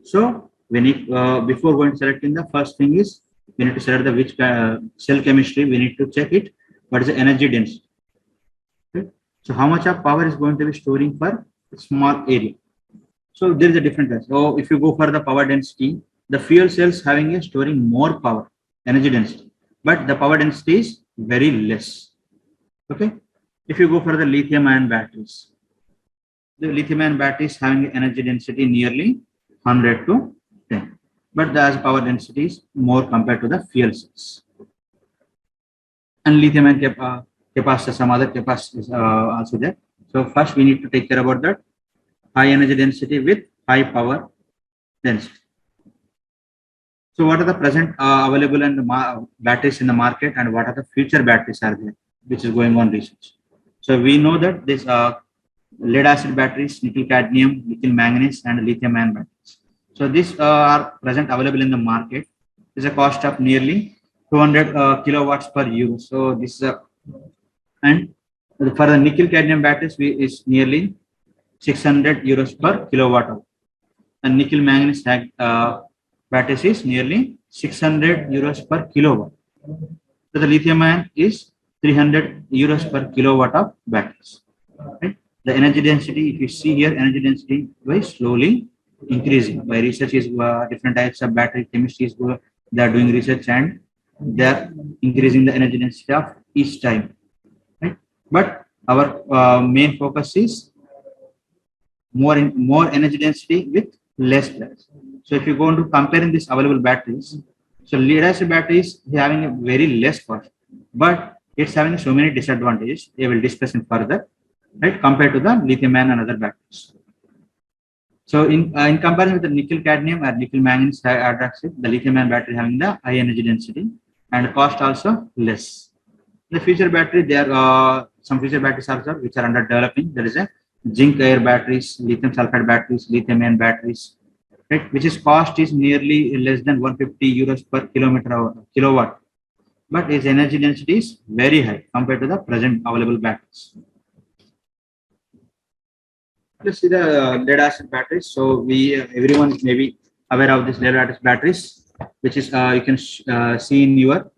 So we need before going to selecting, the first thing is we need to select the which cell chemistry. We need to check it. What is the energy density? Okay? So how much of power is going to be storing for a small area? So there is a different type. So if you go for the power density, the fuel cells having a storing more power, energy density, but the power density is very less. Okay. If you go for the lithium ion batteries, the lithium ion batteries having energy density nearly 100 to 10, but the power density is more compared to the fuel cells. And lithium ion capacitor, some other capacitors also there. So first we need to take care about that high energy density with high power density. So what are the present available and batteries in the market, and what are the future batteries are there, which is going on research. So we know that this lead acid batteries, nickel cadmium, nickel manganese, and lithium ion batteries. So these are present available in the market. Is a cost of nearly 200 kilowatts per euro. So this is a, and for the nickel cadmium batteries is nearly 600 euros per kilowatt hour, and nickel manganese batteries is nearly 600 euros per kilowatt. So the lithium ion is 300 euros per kilowatt of batteries. Right? The energy density, if you see here, energy density by slowly increasing by research is different types of battery chemistries. They are doing research and they are increasing the energy density of each time. Right? But our main focus is more energy density with less price. So if you go into comparing these available batteries, so lead acid batteries having a very less cost, but it's having so many disadvantages. They will discuss in further, right? Compared to the lithium ion and other batteries. So in comparison with the nickel cadmium or nickel manganese hydroxide, the lithium ion battery having the high energy density and cost also less. The future battery, there are some future batteries also which are under developing. There is a zinc air batteries, lithium sulfide batteries, lithium ion batteries, right? Which is cost is nearly less than 150 euros per kilowatt, but its energy density is very high compared to the present available batteries. Let's see the lead acid batteries. So we everyone may be aware of this lead acid batteries, which is you can see in your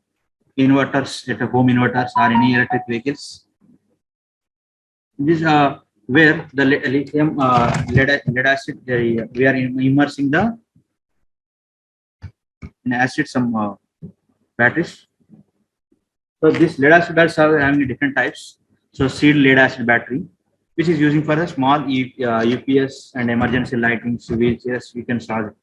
inverters at a home inverters or any electric vehicles. This where the lithium lead acid we are immersing the in acid some batteries. So this lead acid batteries are having different types. So seed lead acid battery, which is using for the small UPS and emergency lighting, wheelchairs we can charge.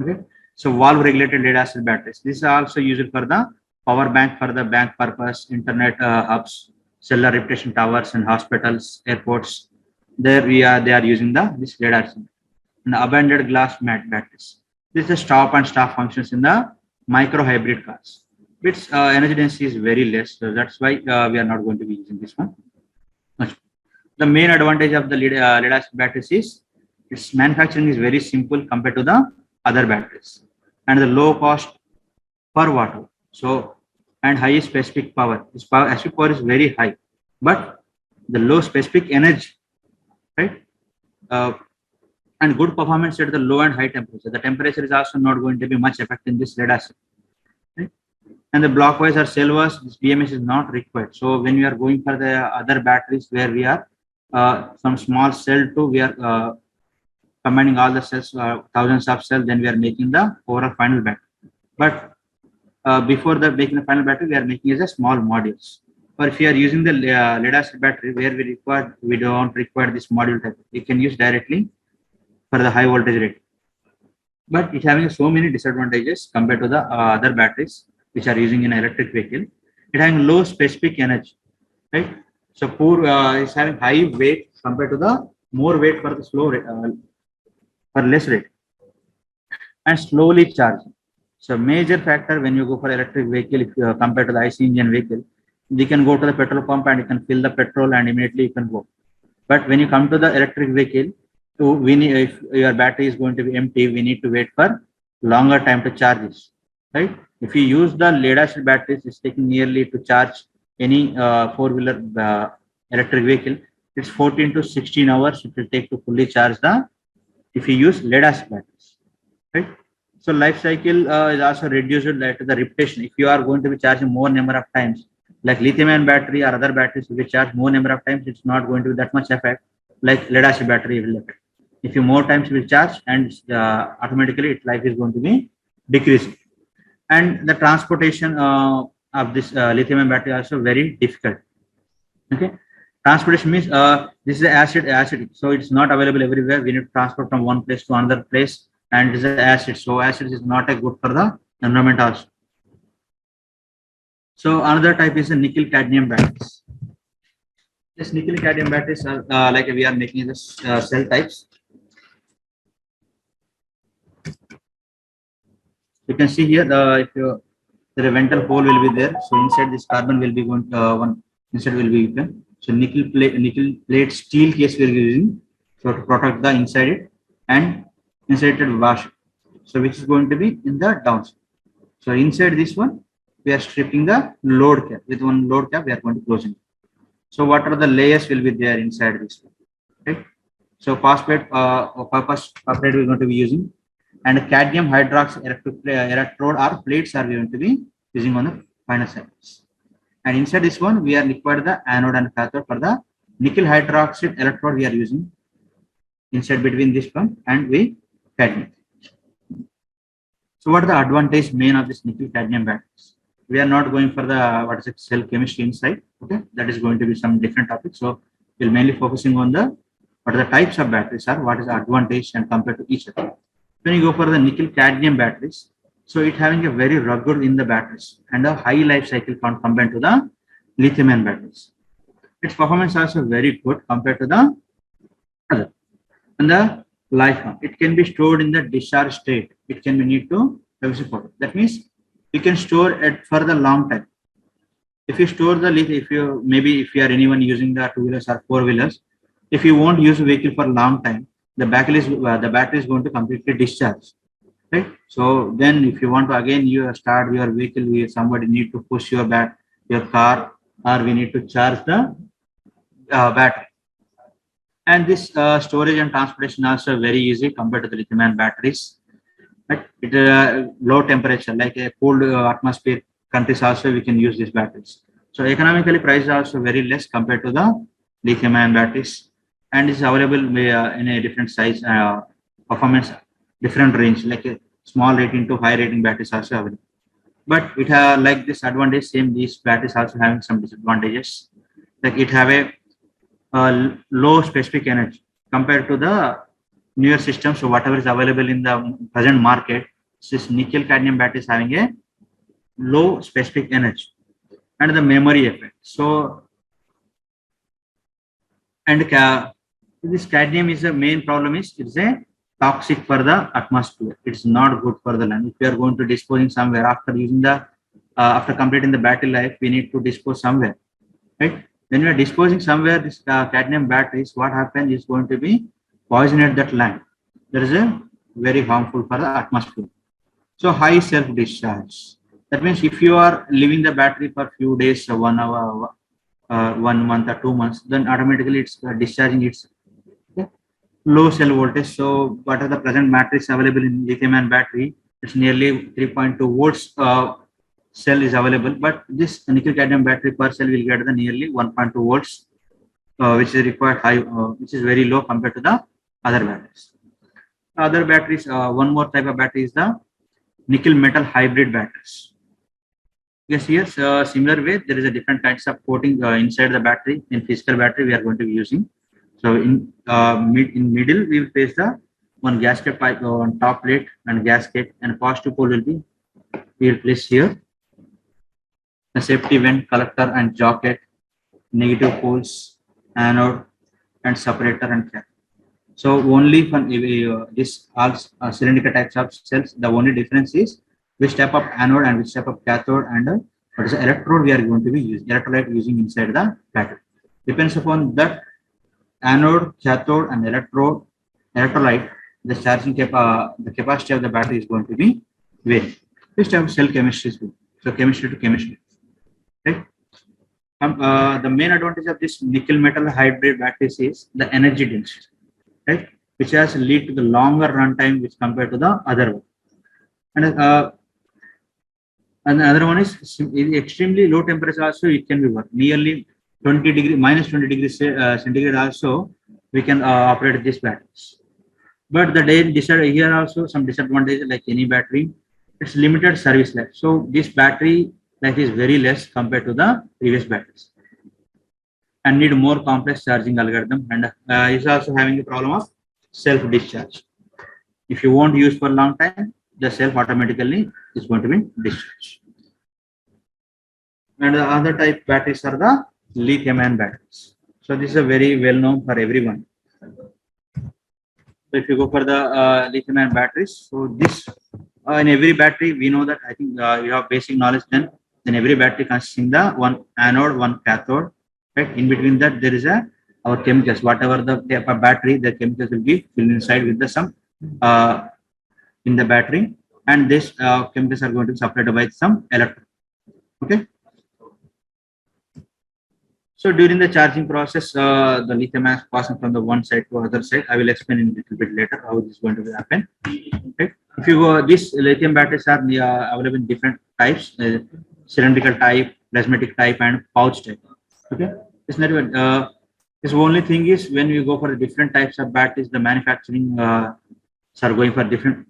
Okay. So valve regulated lead acid batteries. These are also used for the power bank for the bank purpose, internet hubs, cellular reputation towers and hospitals, airports. There they are using this lead acid. And abandoned glass mat batteries. This is the stop and start functions in the micro hybrid cars. Its energy density is very less, so that's why we are not going to be using this one. The main advantage of the lead acid batteries is its manufacturing is very simple compared to the other batteries, and the low cost per watt hour. So and high specific power. This specific power is very high, but the low specific energy, right? Uh, and good performance at the low and high temperature. The temperature is also not going to be much effect in this lead acid. Right? And the blockwise or cell-wise, this BMS is not required. So when we are going for the other batteries where we are some small cell to we are combining all the cells, thousands of cells, then we are making the overall final battery. But before the making the final battery, we are making as a small modules. Or if you are using the lead acid battery where we don't require this module type, we can use directly for the high voltage rate. But it's having so many disadvantages compared to the other batteries which are using in an electric vehicle. It having low specific energy, right? So poor is having high weight compared to the more weight for the slow rate, for less rate, and slowly charging. So major factor when you go for electric vehicle, if you compare to the IC engine vehicle, you can go to the petrol pump and you can fill the petrol and immediately you can go. But when you come to the electric vehicle, so we need, if your battery is going to be empty, we need to wait for longer time to charge this, right? If you use the lead acid batteries, it's taking nearly to charge any four-wheeler electric vehicle. It's 14 to 16 hours it will take to fully charge the if you use lead acid batteries. right? So life cycle is also reduced like the repetition. If you are going to be charging more number of times, like lithium ion battery or other batteries, if you charge more number of times, it's not going to be that much effect like lead acid battery will affect. If you more times will charge and automatically its life is going to be decreasing. And the transportation of this lithium ion battery also very difficult. Okay, transportation means this is acid, so it's not available everywhere. We need to transport from one place to another place, and it is acid, so acid is not a good for the environment also. So another type is a nickel cadmium batteries. This nickel cadmium batteries are like we are making this cell types. You can see here the if you the ventral hole will be there, so inside this carbon will be going one inside will be open. So nickel plate steel case we are using so to protect the inside it and inside it wash. So which is going to be in the downside. So inside this one we are stripping the load cap. With one load cap we are going to closing. So what are the layers will be there inside this one, right? So phosphate purpose phosphate we are going to be using, and cadmium hydroxide electrode or plates are going to be using on the final surface. And inside this one, we are required the anode and cathode for the nickel hydroxide electrode we are using inside between this one and we cadmium. So what are the advantage main of this nickel cadmium batteries? We are not going for the what is it cell chemistry inside. Okay, that is going to be some different topic. So we'll mainly focusing on the what are the types of batteries are, what is the advantage and compared to each other. When you go for the nickel cadmium batteries, so it having a very rugged in the batteries and a high life cycle compared to the lithium ion batteries. Its performance also very good compared to the other. And the life, it can be stored in the discharge state. It can be need to support. That means you can store it for the long time. If you store the lithium, if you maybe if you are anyone using the 2-wheelers or 4-wheelers, if you won't use a vehicle for a long time, the battery is going to completely discharge, right? So then if you want to again you start your vehicle, somebody need to push your car, or we need to charge the battery. And this storage and transportation also very easy compared to the lithium ion batteries. Right? It low temperature like a cold atmosphere countries also we can use these batteries. So economically price is also very less compared to the lithium ion batteries, and is available in a different size, performance, different range like a small rating to high rating batteries also available. But it have like this advantage, same these batteries also having some disadvantages, like it have a low specific energy compared to the newer system. So whatever is available in the present market, this nickel cadmium battery is having a low specific energy and the memory effect. So and this cadmium is the main problem is it's a toxic for the atmosphere. It's not good for the land. If we are going to disposing somewhere after using the after completing the battery life, we need to dispose somewhere, right? When we are disposing somewhere, this cadmium batteries, what happens is going to be poisoned that land. There is a very harmful for the atmosphere. So high self discharge. That means if you are leaving the battery for few days, 1 hour, 1 month or 2 months, then automatically it's discharging its low cell voltage. So what are the present batteries available in lithium ion battery? It's nearly 3.2 volts cell is available, but this nickel cadmium battery per cell will get the nearly 1.2 volts, which is required high, which is very low compared to the other batteries. Other batteries, one more type of battery is the nickel metal hybrid batteries. Yes, yes, similar way, there is a different kinds of coating inside the battery. In physical battery, we are going to be using. So in middle, we will place the one gasket pipe on top plate and gasket, and positive pole will be we will place here. The safety vent, collector and jocket, negative poles, anode and separator and cap. So only for this all cylindrical types of cells, the only difference is which type of anode and which type of cathode and what is the electrode we are going to be using, electrolyte using inside the battery. Depends upon that anode, cathode and electrolyte, the charging the capacity of the battery is going to be vary. This type of cell chemistry is good. So chemistry to chemistry. Right? The main advantage of this nickel metal hybrid batteries is the energy density. Right? which has lead to the longer runtime which compared to the other one. And the other one is extremely low temperature also it can be work. Nearly 20 degree, minus 20 degrees centigrade also we can operate these batteries. But the day here also some disadvantage like any battery, it's limited service life. So this battery life is very less compared to the previous batteries and need more complex charging algorithm, and is also having a problem of self discharge. If you won't use for a long time, the self automatically is going to be discharged. And the other type batteries are the lithium ion batteries. So this is a very well known for everyone. So if you go for the lithium ion batteries, so this in every battery we know that I think you have basic knowledge then every battery consisting the one anode, one cathode, right? In between that there is our chemicals, whatever the type of battery, the chemicals will be filled inside with the some in the battery, and this chemicals are going to be separated by some electron. Okay. So during the charging process, the lithium ion is passing from the one side to other side. I will explain in a little bit later how this is going to happen. Okay. If you go, these lithium batteries are available in different types: cylindrical type, plasmatic type, and pouch type. Okay. It's not even. This only thing is when you go for the different types of batteries, the manufacturing are going for different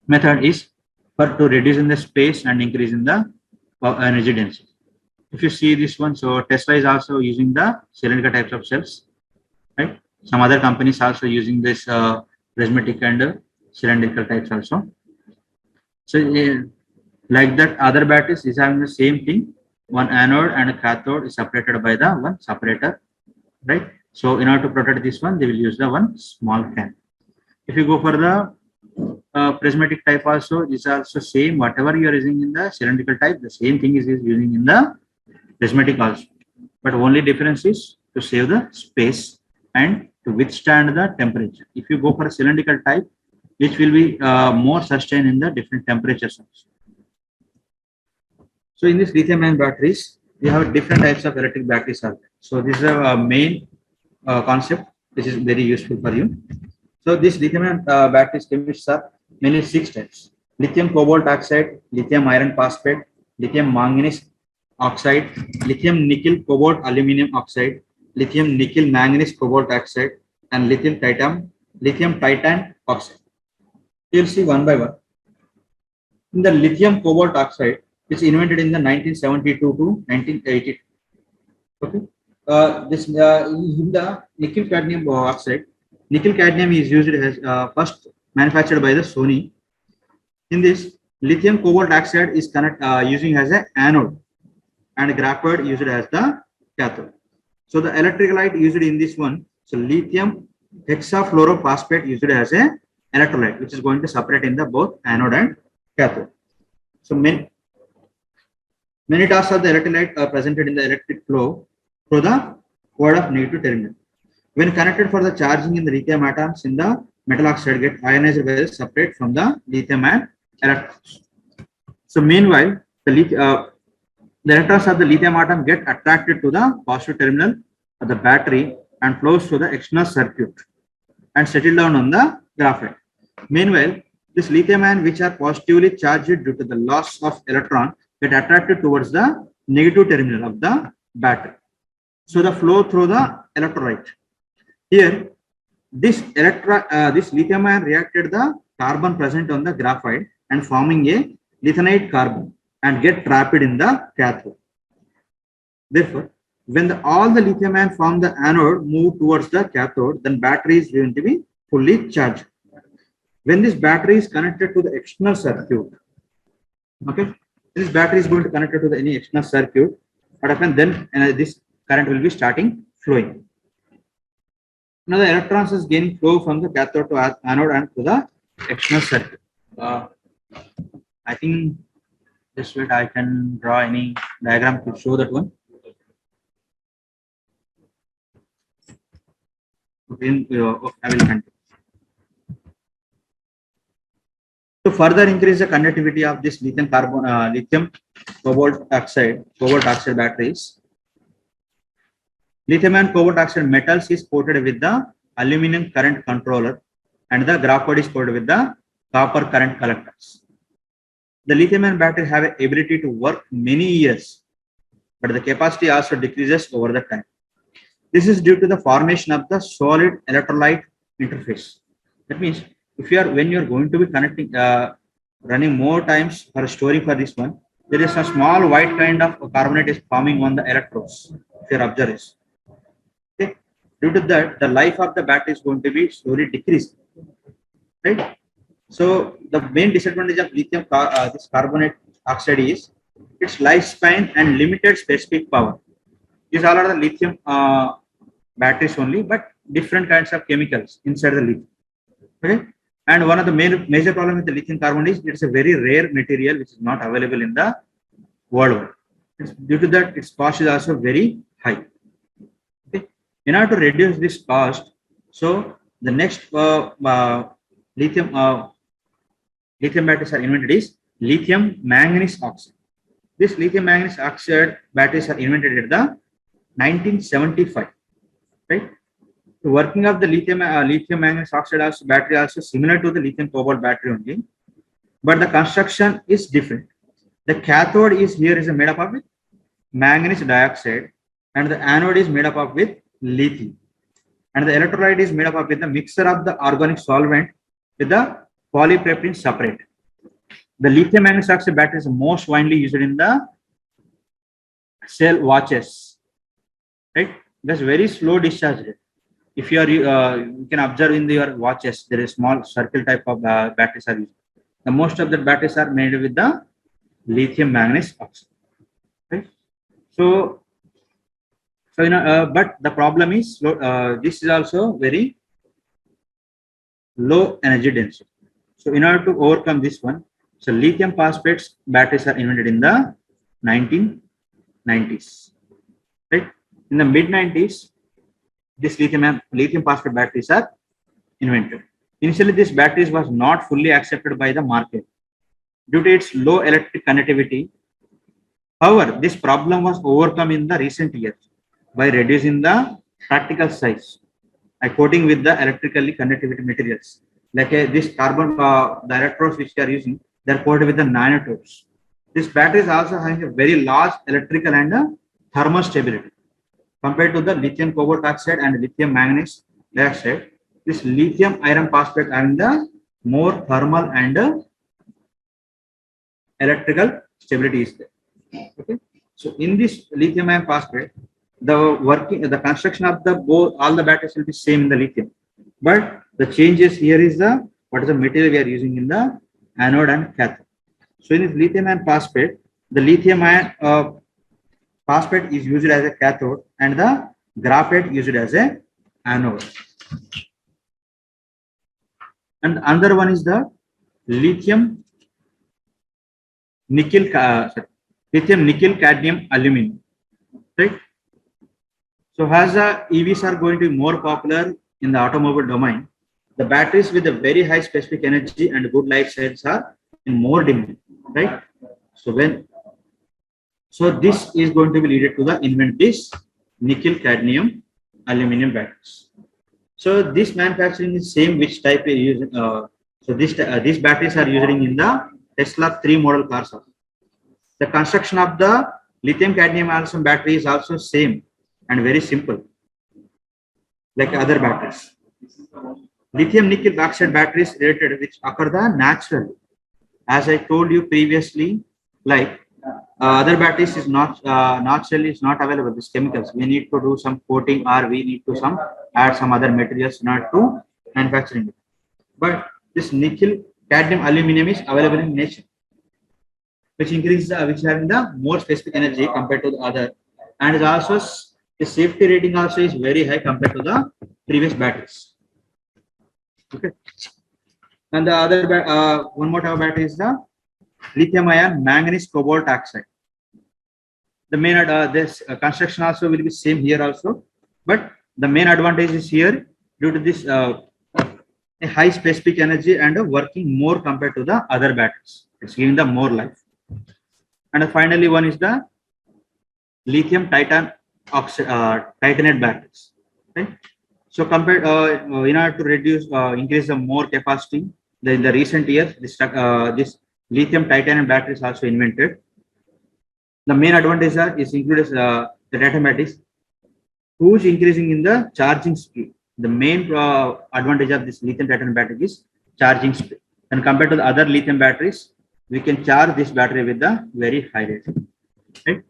method is for to reduce in the space and increase in the energy density. If you see this one, so Tesla is also using the cylindrical types of cells, right? Some other companies also using this prismatic and cylindrical types also. So like that, other batteries is having the same thing. One anode and a cathode is separated by the one separator, right? So in order to protect this one, they will use the one small can. If you go for the prismatic type also, is also same. Whatever you are using in the cylindrical type, the same thing is using in the prismatic also. But only difference is to save the space and to withstand the temperature. If you go for a cylindrical type, which will be more sustained in the different temperatures also. So in this lithium ion batteries, we have different types of electric batteries. So this is a main concept. This is very useful for you. So this lithium ion batteries chemists are mainly 6 types: lithium cobalt oxide, lithium iron phosphate, lithium manganese oxide, lithium nickel cobalt aluminum oxide, lithium nickel manganese cobalt oxide, and lithium titan oxide. You'll see one by one. In the lithium cobalt oxide, it's invented in the 1972 to 1982. Okay. This in the nickel cadmium oxide, nickel cadmium is used as first manufactured by the Sony. In this, lithium cobalt oxide is using as an anode, and graphite used as the cathode. So the electrolyte used in this one, so lithium hexafluorophosphate used as a electrolyte, which is going to separate in the both anode and cathode. So many tasks of the electrolyte are presented in the electric flow through the word of negative terminal. When connected for the charging in the lithium atoms in the metal oxide get ionized by the separate from the lithium ion electrons. So meanwhile, the electrons of the lithium atom get attracted to the positive terminal of the battery and flows through the external circuit and settle down on the graphite. Meanwhile, this lithium ion which are positively charged due to the loss of electron get attracted towards the negative terminal of the battery. So the flow through the electrolyte. Here, this lithium ion reacted the carbon present on the graphite and forming a lithianate carbon and get trapped in the cathode. Therefore, when all the lithium ion from the anode move towards the cathode, then battery is going to be fully charged. When this battery is connected to the external circuit, okay, this battery is going to connect to any external circuit. What happens then? This current will be starting flowing. Now the electrons is gaining flow from the cathode to anode and to the external circuit. I think this way I can draw any diagram to show that one. Okay, I will continue. To further increase the conductivity of this lithium cobalt oxide batteries, lithium and cobalt oxide metals is coated with the aluminum current controller, and the graphite is coated with the copper current collectors. The lithium-ion battery have an ability to work many years, but the capacity also decreases over the time. This is due to the formation of the solid electrolyte interface. That means if you are when you are going to be connecting, running more times for storing for this one, there is a small white kind of carbonate is forming on the electrodes. If you observe this, okay. Due to that, the life of the battery is going to be slowly decreased, right? So the main disadvantage of lithium this carbonate oxide is its lifespan and limited specific power. These all are the lithium batteries only, but different kinds of chemicals inside the lithium. Okay, and one of the major problem with the lithium carbonate is it's a very rare material which is not available in the world. It's due to that its cost is also very high. Okay, in order to reduce this cost, so the next lithium lithium batteries are invented is lithium manganese oxide. This lithium manganese oxide batteries are invented at the 1975, right? The working of the lithium manganese oxide also battery also similar to the lithium cobalt battery only, but the construction is different. The cathode is here is made up of with manganese dioxide, and the anode is made up of with lithium, and the electrolyte is made up of with the mixture of the organic solvent with the polypropylene separate. The lithium manganese oxide battery is most widely used in the cell watches, right? That's very slow discharge rate. If you are you can observe in your watches there is small circle type of batteries are used. The most of the batteries are made with the lithium manganese oxide, right? So but the problem is this is also very low energy density. So in order to overcome this one, so lithium phosphates batteries are invented in the 1990s, right? In the mid 90s, this lithium phosphate batteries are invented. Initially, this batteries was not fully accepted by the market due to its low electric conductivity. However, this problem was overcome in the recent years by reducing the practical size and coating with the electrically conductivity materials. Like this carbon, the electrodes which they are using, they are coated with the nanotubes. This battery is also having a very large electrical and thermal stability. Compared to the lithium cobalt oxide and lithium manganese dioxide, this lithium iron phosphate having the more thermal and electrical stability is there. Okay, so in this lithium iron phosphate, the construction of the both all the batteries will be same in the lithium, but the changes here is the what is the material we are using in the anode and cathode. So in this lithium iron phosphate, the lithium iron phosphate is used as a cathode and the graphite used as a anode. And another one is the lithium nickel cadmium aluminum, right? So as the EVs are going to be more popular in the automobile domain, the batteries with a very high specific energy and good life cycles are in more demand, right? So this is going to be leaded to the invent this nickel cadmium aluminum batteries. So this manufacturing is same which type we use. So these batteries are using in the Tesla 3 model cars. The construction of the lithium cadmium aluminum battery is also same and very simple, like other batteries. Lithium nickel oxide batteries related which occur the naturally. As I told you previously, like other batteries is not naturally is not available. These chemicals we need to do some coating or we need to add some other materials not to manufacturing it. But this nickel cadmium aluminum is available in nature, which increases which having the more specific energy compared to the other, and is also the safety rating also is very high compared to the previous batteries. Okay, and the other one more type of battery is the lithium ion manganese cobalt oxide. The main this construction also will be same here also, but the main advantage is here due to this a high specific energy and working more compared to the other batteries. It's giving the more life. And finally, one is the lithium titanate batteries. Right? So compared, in order to reduce, increase the more capacity, in the recent years, this lithium titanium battery is also invented. The main advantage is included the data batteries, who's increasing in the charging speed. The main advantage of this lithium titanium battery is charging speed. And compared to the other lithium batteries, we can charge this battery with the very high rate. Right?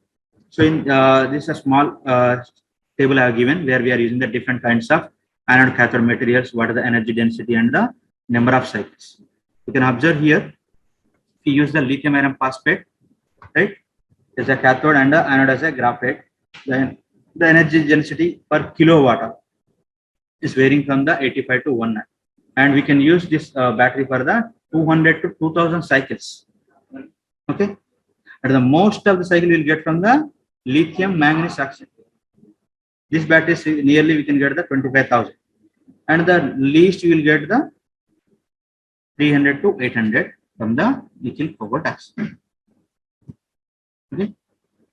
So in this is a small table I have given where we are using the different kinds of anode cathode materials, what are the energy density and the number of cycles. You can observe here, we use the lithium iron phosphate, right? As a cathode and the anode as a graphite. Then the energy density per kilowatt is varying from the 85 to 190. And we can use this battery for the 200 to 2000 cycles. Okay. And the most of the cycle we will get from the lithium manganese oxide. This battery is nearly we can get the 25,000. And the least you will get the 300 to 800 from the nickel cobalt oxide. Okay.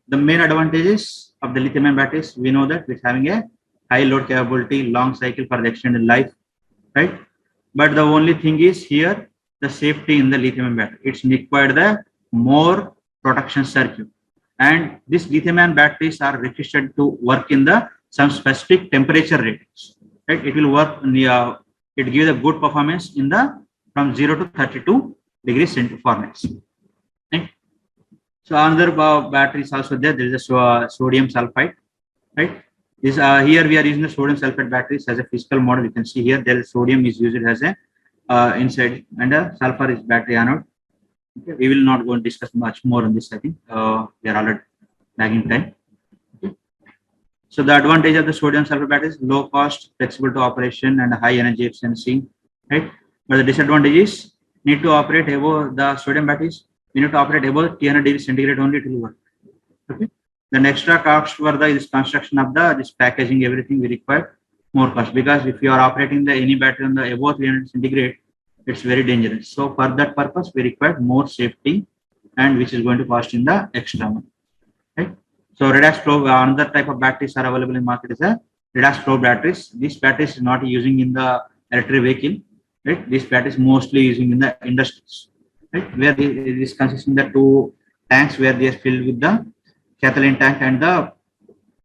The main advantages of the lithium ion batteries, we know that it's having a high load capability, long cycle for the extended life, right? But the only thing is here, the safety in the lithium ion battery. It's required the more protection circuit. And these lithium ion batteries are restricted to work in the some specific temperature ratings, right? It will work near, it gives a good performance in the from 0 to 32 degrees Fahrenheit. Right? So another battery is also there. There is a sodium sulfide, right? This here we are using the sodium sulfide batteries as a physical model. You can see here there is sodium is used as a inside, and a sulfur is battery anode. Okay. We will not go and discuss much more on this. I think we are already lagging time. Okay. So the advantage of the sodium sulfur battery is low cost, flexible to operation, and high energy efficiency, right? But the disadvantage is need to operate above the sodium batteries. We need to operate above 300 degrees centigrade only to work. Okay. Then extra cost for the this construction of the this packaging, everything we require more cost, because if you are operating the any battery on the above 300 centigrade, it's very dangerous. So for that purpose, we require more safety, and which is going to cost in the extra money. Right. So redox flow, another type of batteries are available in market is a redox flow batteries. These batteries is not using in the electric vehicle. Right. These batteries mostly using in the industries. Right. Where this consists in the two tanks where they are filled with the Kathleen tank and the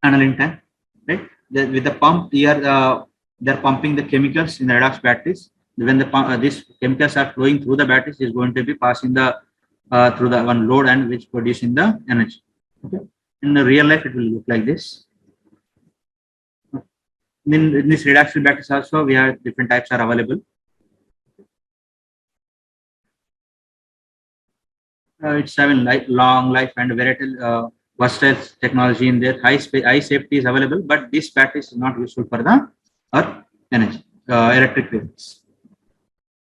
aniline tank, right? With the pump here, they're pumping the chemicals in the redox batteries. When the these chemicals are flowing through the batteries, is going to be passing the through the one load and which producing the energy. Okay. In the real life, it will look like this. In this redox batteries also, we have different types are available. It's having long life and versatile technology in there. High safety is available, but this battery is not useful for the earth energy electric vehicles.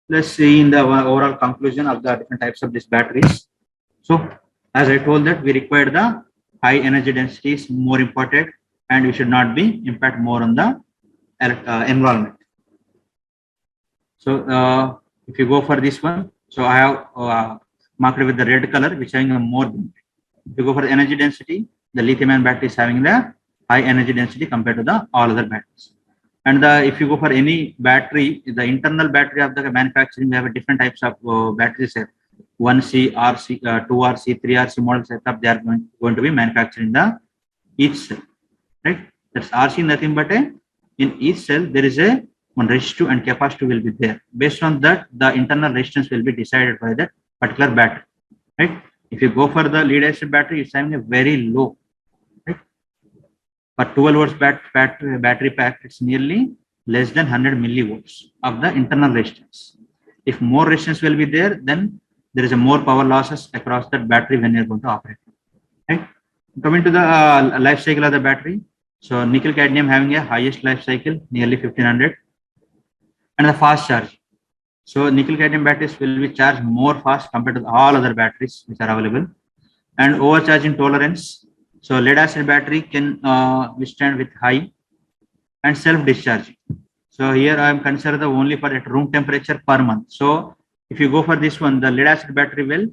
Let's see in the overall conclusion of the different types of these batteries. So, as I told that we require the high energy density is more important, and we should not be impact more on the environment. So, if you go for this one, so I have marked with the red color, which having a more. If you go for the energy density, the lithium-ion battery is having the high energy density compared to the all other batteries. And if you go for any battery, the internal battery of the manufacturing, we have a different types of batteries. 1C, RC, 2RC, 3RC model setup. They are going to be manufactured in the each cell, right? That's RC nothing but in each cell there is a one resistive and capacitor will be there. Based on that, the internal resistance will be decided by that particular battery, right? If you go for the lead acid battery, it's having a very low, right? For 12 volts battery pack, it's nearly less than 100 millivolts of the internal resistance. If more resistance will be there, then there is a more power losses across that battery when you're going to operate. Right? Coming to the life cycle of the battery, so nickel cadmium having a highest life cycle, nearly 1500, and the fast charge. So nickel cadmium batteries will be charged more fast compared to all other batteries which are available, and overcharging tolerance. So lead acid battery can withstand with high and self-discharging. So here I am considered the only for at room temperature per month. So if you go for this one, the lead acid battery will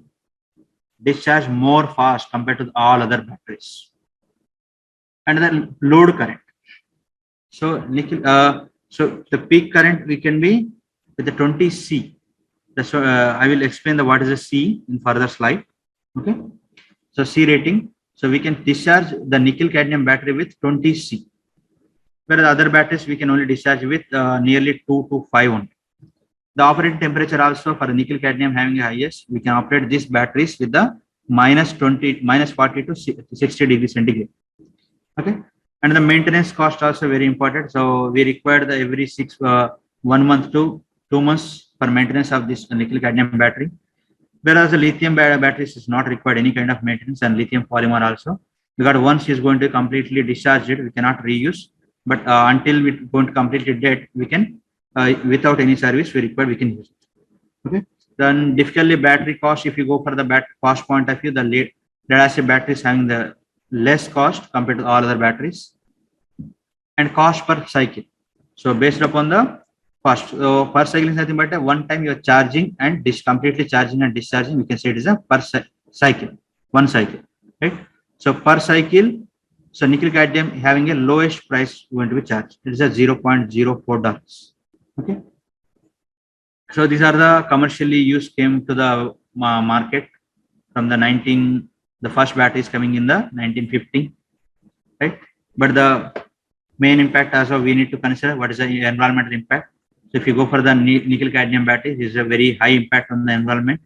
discharge more fast compared to all other batteries. And then load current. So nickel So the peak current we can be with the 20 C. That's I will explain the what is a C in further slide. Okay. So C rating. So we can discharge the nickel cadmium battery with 20 C. Whereas other batteries we can only discharge with nearly 2 to 5 only. The operating temperature also for nickel cadmium having a highest, we can operate these batteries with the minus 20, minus 40 to 60 degrees centigrade. Okay. And the maintenance cost also very important. So we require the every 1 month to 2 months for maintenance of this nickel cadmium battery. Whereas the lithium batteries is not required any kind of maintenance, and lithium polymer also, because once is going to completely discharge it, we cannot reuse. But until we going to completely dead, we can without any service we require we can use it. Okay. Then difficulty battery cost. If you go for the cost point of view, the lead acid battery is having the less cost compared to all other batteries, and cost per cycle. So based upon the cost, so per cycle is nothing but a one time you are charging and completely charging and discharging. We can say it is a per cycle, one cycle, right? So per cycle, so nickel cadmium having a lowest price going to be charged. It is a $0.04. Okay. So these are the commercially used came to the market from the first battery is coming in the 1950, right? But the main impact also we need to consider what is the environmental impact. So if you go for the nickel cadmium battery, this is a very high impact on the environment,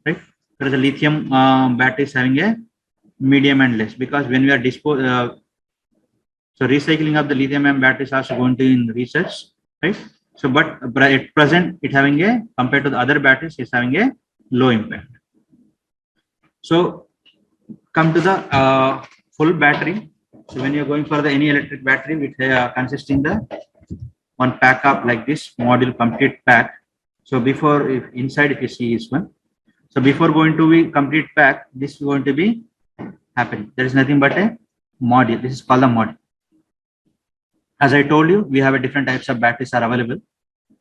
right? Whereas the lithium battery is having a medium and less, because when we are so recycling of the lithium ion batteries is also going to in research, right? So but at present it having a compared to the other batteries is having a low impact. So come to the full battery. So when you're going for the any electric battery, which consisting the one pack up like this module complete pack. So before inside if you see this one, so before going to be complete pack, this is going to be happening. There is nothing but a module. This is called a module. As I told you, we have a different types of batteries are available.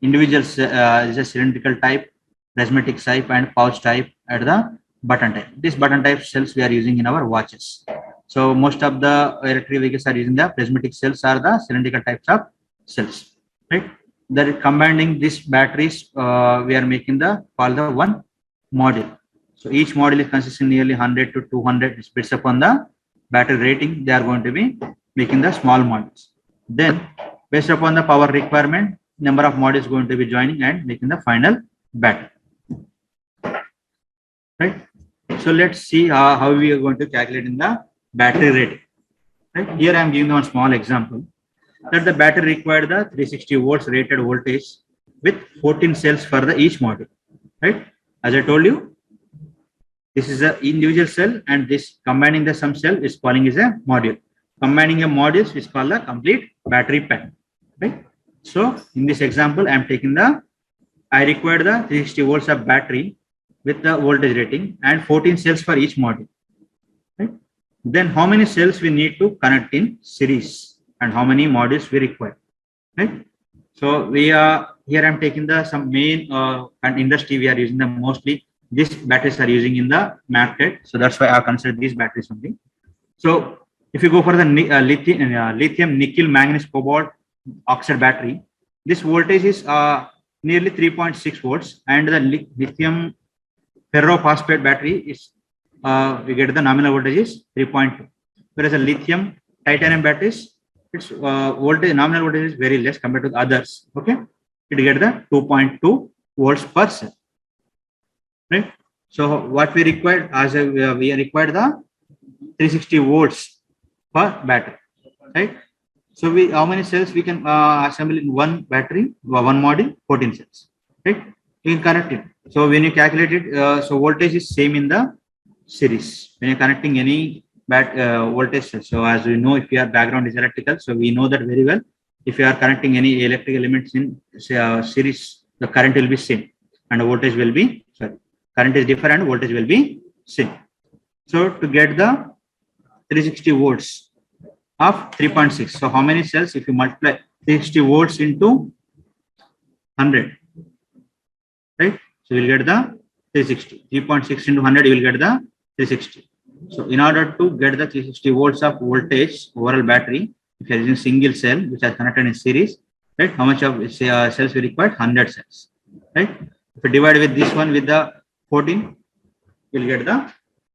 Individual is a cylindrical type, prismatic type, and pouch type at the button type. This button type cells we are using in our watches. So most of the electric vehicles are using the prismatic cells or the cylindrical types of cells, right? That combining these batteries, we are making the called the one module. So each module is consisting nearly 100 to 200. It's based upon the battery rating. They are going to be making the small modules. Then based upon the power requirement, number of modules going to be joining and making the final battery, right? So let's see how we are going to calculate in the battery rating, right? Here I am giving one small example that the battery required the 360 volts rated voltage with 14 cells for the each module, right? As I told you, this is an individual cell, and this combining the some cell is calling is a module. Combining a modules is called a complete battery pack, right? So in this example, I am taking I required the 360 volts of battery with the voltage rating and 14 cells for each module, right? Then how many cells we need to connect in series and how many modules we require, right? So we are here. I am taking some main and industry we are using the mostly these batteries are using in the market. So that's why I consider these batteries only. So if you go for the lithium nickel manganese cobalt oxide battery, this voltage is nearly 3.6 volts, and the lithium ferrophosphate battery is we get the nominal voltage is 3.2, whereas the lithium titanium batteries, its voltage nominal voltage is very less compared to the others. Okay, it get the 2.2 volts per cell, right? So what we required as we required the 360 volts per battery, right? So how many cells we can assemble in one battery, one module, 14 cells, right? You can connect it. So when you calculate it, so voltage is same in the series. When you're connecting any voltage cell, so as we know, if your background is electrical, so we know that very well. If you are connecting any electric elements in series, the current will be same, and the voltage will be current is different, voltage will be same. So to get the 360 volts of 3.6. So how many cells? If you multiply 360 volts into 100, right? So you will get the 360. 3.6 into 100, you will get the 360. So in order to get the 360 volts of voltage overall battery, if you are using single cell which are connected in series, right? How much of cells we require? 100 cells, right? If you divide with this one with the 14, you'll get the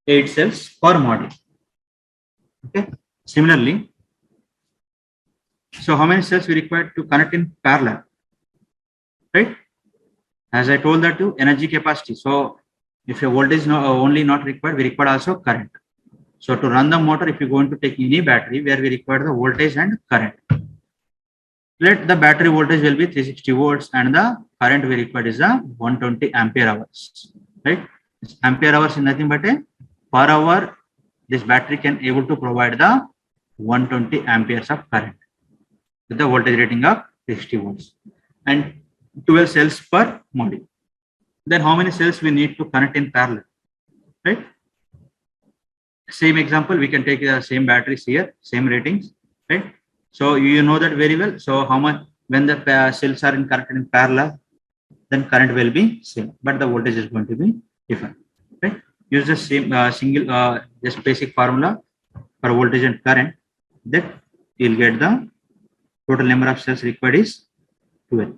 8 cells per module. Okay. Similarly, so how many cells we require to connect in parallel, right? As I told that to energy capacity. So if your voltage is only not required, we require also current. So to run the motor, if you're going to take any battery where we require the voltage and current, let the battery voltage will be 360 volts and the current we require is the 120 ampere hours, right? This ampere hours is nothing but a per hour. This battery can able to provide the 120 amperes of current with the voltage rating of 60 volts and 12 cells per module. Then how many cells we need to connect in parallel, right? Same example, we can take the same batteries here, same ratings, right? So you know that very well. So how much when the cells are connected in parallel, then current will be same, but the voltage is going to be different, right? Use the same single just basic formula for voltage and current. That you'll get the total number of cells required is 12.